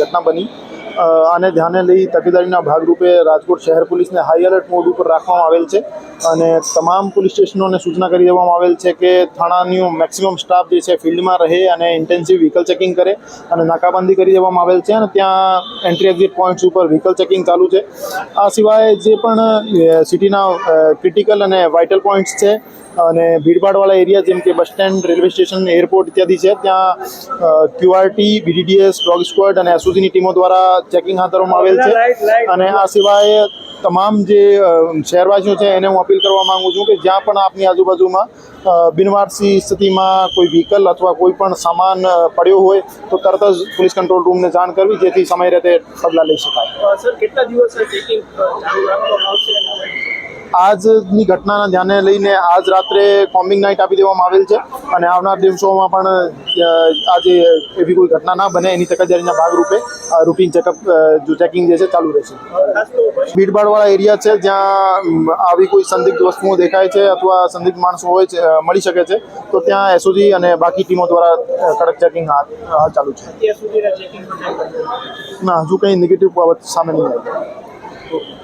ઘટના બની આને ધ્યાને લઈ તકેદારીના ભાગરૂપે રાજકોટ શહેર પોલીસને હાઈ એલર્ટ મોડ ઉપર રાખવામાં આવેલ છે અને તમામ પોલીસ સ્ટેશનોને સૂચના કરી દેવામાં આવેલ છે કે થાણાનું મેક્સિમમ સ્ટાફ જે છે ફિલ્ડમાં રહે અને ઇન્ટેન્સિવ વ્હીકલ ચેકિંગ કરે અને નાકાબંધી કરી દેવામાં આવેલ છે અને ત્યાં એન્ટ્રી એક્ઝિટ પોઈન્ટ્સ ઉપર વ્હીકલ ચેકિંગ ચાલુ છે। આ સિવાય જે પણ સિટીના ક્રિટિકલ અને વાઇટલ પોઈન્ટ્સ છે અને ભીડભાડવાળા એરિયા જેમ કે bus stand, railway station, airport ઇત્યાદિ છે ત્યાં QRT, BDDS, ડોગ સ્ક્વોડ અને SOGની ટીમો દ્વારા ચેકિંગ હાથ ધરવામાં આવેલ છે અને આ સિવાય તમામ જે શહેરવાસીઓ છે એને હું અપીલ કરવા માગું છું કે જ્યાં પણ આપની આજુબાજુમાં બિનવારસી સ્થિતિમાં કોઈ વ્હીકલ અથવા કોઈ પણ સામાન પડ્યો હોય તો તરત જ પોલીસ કંટ્રોલ રૂમને જાણ કરવી જેથી સમય રહેતે પગલાં લઈ શકાય। સર કેટલા દિવસ ચેકિંગ ચાલુ રાખવામાં આવશે? આજની ઘટનાના ધ્યાને લઈને આજ રાત્રે કોમ્બિંગ નાઇટ આપી દેવામાં આવેલ છે અને આવનાર દિવસોમાં પણ આજે એવી કોઈ ઘટના ના બને એની તકેદારીના ભાગરૂપે રૂટીન ચેકિંગ જે છે ચાલુ રહેશે। ભીડભાડવાળા એરિયા છે જ્યાં આવી કોઈ સંદિગ્ધ વસ્તુઓ દેખાય છે અથવા સંદિગ્ધ માણસો હોય છે મળી શકે છે તો ત્યાં SOG અને બાકી ટીમો દ્વારા કડક ચેકિંગ હાલ ચાલુ છે। ના, હજુ કંઈ નેગેટિવ બાબત સામે નહીં આવી।